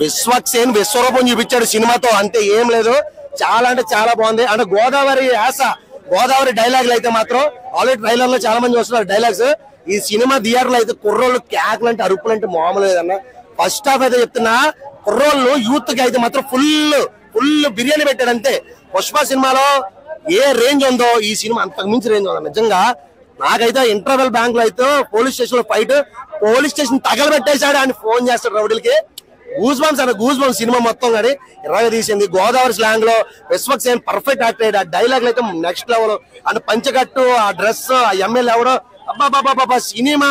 విశ్వక్సేన్ విశ్వరూపం చూపించాడు సినిమాతో, అంతే, ఏం లేదు. చాలా అంటే చాలా బాగుంది. అంటే గోదావరి యాస, గోదావరి డైలాగులు అయితే మాత్రం ఆల్రెడీ ట్రైలర్ లో చాలా మంది వస్తున్నారు డైలాగ్స్. ఈ సినిమా థియేటర్లో అయితే కుర్రోళ్ళు కేకలు అంటే అరుపులు అంటే మామూలు లేదన్న. ఫస్ట్ హాఫ్ అయితే చెప్తున్నా, కుర్రోళ్ళు యూత్ కి అయితే మాత్రం ఫుల్ బిర్యానీ పెట్టాడు అంతే. పుష్ప సినిమాలో ఏ రేంజ్ ఉందో ఈ సినిమా అంతకు మించి రేంజ్ ఉందో నిజంగా. నాకైతే ఇంటర్వెల్ బ్యాంక్ లో అయితే పోలీస్ స్టేషన్ లో ఫైట్, పోలీస్ స్టేషన్ తగలబెట్టేశాడు అని ఫోన్ చేస్తాడు రౌడీలకి. గూస్ బంప్స్ అన్న గూస్ బంప్స్ సినిమా మొత్తం కానీ ఇరవై తీసింది. గోదావరి స్లాంగ్ లో విశ్వక్సేన్ పర్ఫెక్ట్ యాక్ట్ అయ్యాడు. ఆ డైలాగులు అయితే నెక్స్ట్ లెవెల్. అంటే పంచకట్టు, ఆ డ్రెస్, ఆ ఎమ్మెల్యే ఎవడో అబ్బాబాబా సినిమా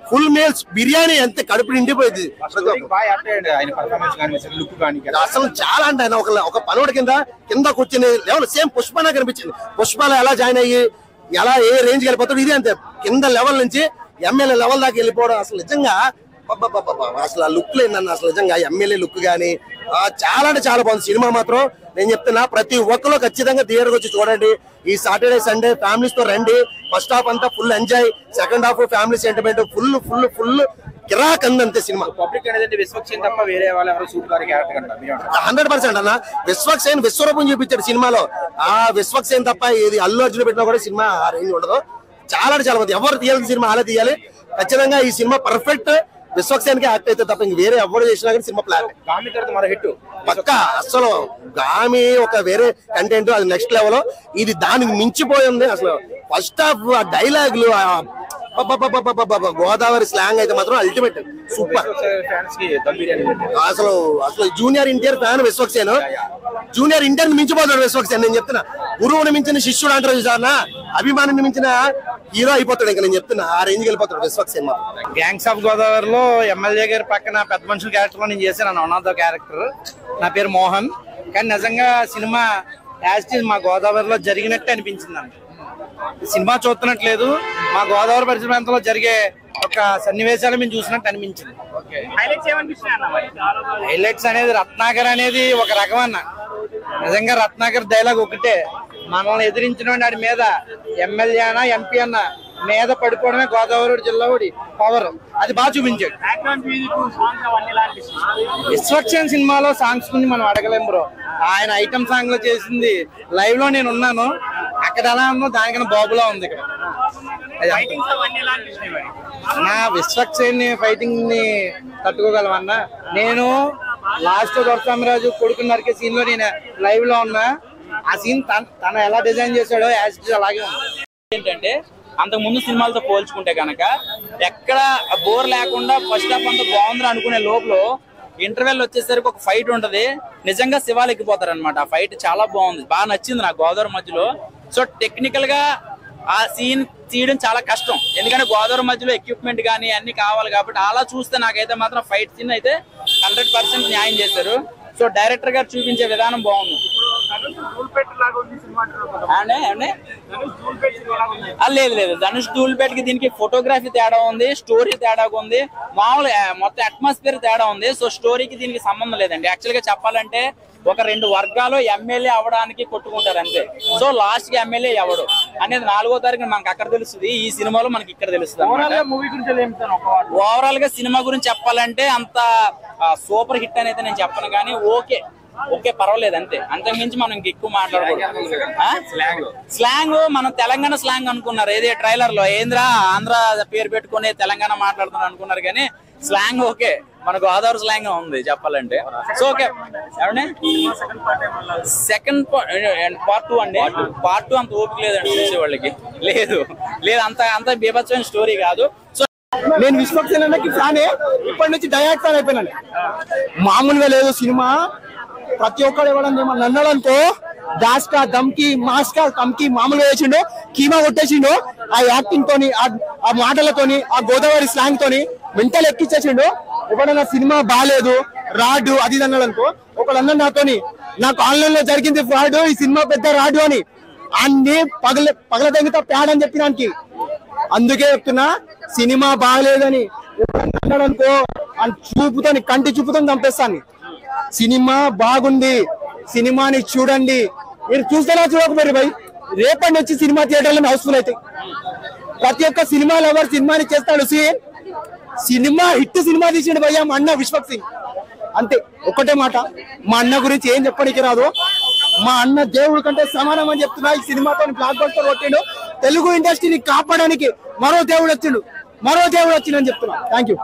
ఫుల్ మీల్స్ బిర్యానీ అంతే కడుపు నిండిపోయింది. అసలు చాలా అంటే ఆయన ఒక పనుడి కింద కూర్చుని లెవెల్ సేమ్ పుష్పనే కనిపించింది. పుష్పలో ఎలా జాయిన్ అయ్యి ఎలా ఏ రేంజ్కి వెళ్ళిపోతాడు ఇది అంతే. కింద లెవెల్ నుంచి ఎమ్మెల్యే లెవెల్ దాకా వెళ్ళిపోవడం అసలు నిజంగా అసలు ఆ లుక్ లేదన్న. అసలు నిజంగా ఎమ్మెల్యే లుక్ గానీ చాలా అంటే చాలా బాగుంది సినిమా మాత్రం. నేను చెప్తున్నా ప్రతి ఒక్కరు ఖచ్చితంగా థియేటర్కి వచ్చి చూడండి. ఈ సాటర్డే సండే ఫ్యామిలీస్ తో రండి. ఫస్ట్ హాఫ్ అంతా full enjoy, second half family sentiment full కిరాక్ అంతే సినిమా. 100% అన్న. విశ్వక్సేన్ విశ్వరూపం చూపించాడు సినిమాలో. ఆ విశ్వక్సేన్ తప్ప ఏది అల్లు అర్జున్ పెట్టినా కూడా సినిమా ఆ రేంజ్ ఉండదు. చాలా అంటే చాలా మంది ఎవరు తీయాల్సిన సినిమా అలా తీయాలి. ఖచ్చితంగా ఈ సినిమా పర్ఫెక్ట్ విశ్వక్సేన్ కి యాక్ట్ అయితే తప్ప ఇంక వేరే ఎవరు చేసినా కానీ సినిమా ప్లాన్ పక్కా. అసలు గామి ఒక వేరే కంటెంట్, అది నెక్స్ట్ లెవెల్. ఇది దానికి మించిపోయింది అసలు. ఫస్ట్ హాఫ్ ఆ డైలాగులు, గోదావరి స్లాంగ్ అయితే మాత్రం అల్టిమేట్ సూపర్. అసలు junior NTR fan Vishwaksen. Junior NTR మించిపోతాడు విశ్వక్సేన్. నేను చెప్తున్నా, గురువుని మించిన శిష్యుడు అంటారు చూసారా, అభిమానిని మించిన హీరో అయిపోతాడు. ఇంకా నేను చెప్తున్నా ఆ రేంజ్కి వెళ్ళిపోతాడు విశ్వక్సేన్. గ్యాంగ్స్ ఆఫ్ గోదావరిలో ఎమ్మెల్యే గారి పక్కన పెద్ద మనుషుల క్యారెక్టర్ లో నేను చేశాను. One of the character. నా పేరు మోహన్. కానీ నిజంగా సినిమా యాజ్ ఇట్ ఈజ్ మా గోదావరిలో జరిగినట్టు అనిపించింది అండి. సినిమా చూస్తున్నట్లేదు, మా గోదావరి పరిసర ప్రాంతంలో జరిగే ఒక సన్నివేశాలు మేము చూసినట్టు అనిపించింది. హైలైట్స్ అనేది రత్నాకర్ అనేది ఒక రకమన్న. నిజంగా రత్నాకర్ డైలాగ్ ఒకటే, మనల్ని ఎదిరించిన వాడి మీద ఎమ్మెల్యే అన్న ఎంపీ అన్న మీద పడిపోవడమే గోదావరి జిల్లా పవర్. అది బాగా చూపించాడు. విశ్వక్సేన్ సినిమాలో సాంగ్స్ గురించి మనం అడగలేం బ్రో. ఆయన ఐటమ్ సాంగ్ లో చేసింది లైవ్ లో నేను ఉన్నాను, అక్కడ ఎలా ఉందో దానికన్నా బాబులా ఉంది ఇక్కడ. నా విశ్వక్సేన్ ఫైటింగ్ ని తట్టుకోగలమన్నా. నేను లాస్ట్ దొరసామరాజు కొడుకు నరికే సీన్ లో నేను లైవ్ లో ఉన్నా. ఆ సీన్ తను ఎలా డిజైన్ చేశాడో యాజ్ ఇట్ ఈజ్ అలాగే ఉంది. ఏంటంటే అంతకు ముందు సినిమాలతో పోల్చుకుంటే కనుక ఎక్కడ బోర్ లేకుండా ఫస్ట్ హాఫ్ అంతా బాగుందని అనుకునే లోపల ఇంటర్వెల్ వచ్చేసరికి ఒక ఫైట్ ఉంటది. నిజంగా శివాలు ఎక్కిపోతారు అనమాట. ఆ ఫైట్ చాలా బాగుంది, బాగా నచ్చింది నాకు గోదావరి మధ్యలో. సో టెక్నికల్ గా ఆ సీన్ తీయడం చాలా కష్టం, ఎందుకంటే గోదావరి మధ్యలో ఎక్విప్మెంట్ కానీ అన్ని కావాలి కాబట్టి. అలా చూస్తే నాకైతే మాత్రం ఫైట్ సీన్ అయితే 100% న్యాయం చేశారు. సో డైరెక్టర్ గారు చూపించే విధానం బాగుంది. లేదు ధనుష్ ధూల్పేట్ కి దీనికి ఫోటోగ్రఫీ తేడా ఉంది, స్టోరీ తేడా ఉంది, మామూలు మొత్తం అట్మాస్ఫియర్ తేడా ఉంది. సో స్టోరీకి దీనికి సంబంధం లేదండి. యాక్చువల్ గా చెప్పాలంటే ఒక రెండు వర్గాలు ఎమ్మెల్యే అవడానికి కొట్టుకుంటారు అంతే. సో లాస్ట్ కి ఎమ్మెల్యే ఎవడు అనేది 4వ తారీఖున మనకు అక్కడ తెలుస్తుంది. ఈ సినిమాలో మనకి ఇక్కడ తెలుస్తుంది. ఓవరాల్ గా సినిమా గురించి చెప్పాలంటే అంత సూపర్ హిట్ అనేది నేను చెప్పను, కానీ ఓకే పర్వాలేదు అంతే. అంతకుమించి మనం ఇంక ఎక్కువ మాట్లాడకూడదు. స్లాంగ్ మనం తెలంగాణ స్లాంగ్ అనుకున్నారు ఏదే ట్రైలర్ లో, ఏంద్రా ఆంధ్ర పేరు పెట్టుకుని తెలంగాణ మాట్లాడుతున్నారు అనుకున్నారు, కానీ స్లాంగ్ ఓకే మన గోదావరి స్లాంగ్ ఉంది చెప్పాలంటే. సో ఓకే సెకండ్ పార్ట్ 2 అండి. పార్ట్ 2 అంత ఓపిక లేదండి చూసే వాళ్ళకి. లేదు అంత బీభత్సమైన స్టోరీ కాదు. సో నేను విశ్వక్సేన్ అన్నకి ఫ్యానే, ఇప్పటి నుంచి డయాక్ ఫ్యాన్ అయిపోయినాను. మామూలుగా లేదు సినిమా. ప్రతి ఒక్కరు ఎవడన్నా అన్నాడనుకో దాస్కా దమ్కి మాస్కా కమ్కి మామూలుగా వేసిండు, కీమా కొట్టేసిండు. ఆ యాక్టింగ్ తోని, ఆ మాటలతోని, ఆ గోదావరి స్లాంగ్ తోని మెంటల్ ఎక్కిచ్చేసిండు. ఎవడన్నా సినిమా బాగాలేదు రాడు అది అన్నాడు అనుకో, ఒకళ్ళు అన్నాడు నాతోని, నాకు ఆన్లైన్ లో జరిగింది ఫ్రాడ్, ఈ సినిమా పెద్ద రాడు అని. అన్ని పగల తగ్గితే ప్యాడ్ అని చెప్పినానికి. అందుకే చెప్తున్నా సినిమా బాగలేదని అన్నాడు అనుకో, చూపుతోని కంటి చూపుతో చంపేస్తాను. సినిమా బాగుంది, సినిమాని చూడండి. మీరు చూస్తారా చూడకపోయారు భయ్, రేపటి నుంచి సినిమా థియేటర్లో హౌస్ఫుల్ అవుతాయి. ప్రతి ఒక్క సినిమా లవర్ సినిమాని చేస్తాడు. సినిమా హిట్ సినిమా తీసిండు భయ్యా అన్న విశ్వక్ సింగ్. అంతే. ఒక్కటే మాట, మా అన్న గురించి ఏం చెప్పడానికి రాదు. మా అన్న దేవుడి కంటే సమానం అని చెప్తున్నా. ఈ సినిమాతో బ్లాక్ బస్టర్ కొట్టిండు. తెలుగు ఇండస్ట్రీని కాపాడడానికి మరో దేవుడు వచ్చిందని చెప్తున్నా. Thank you.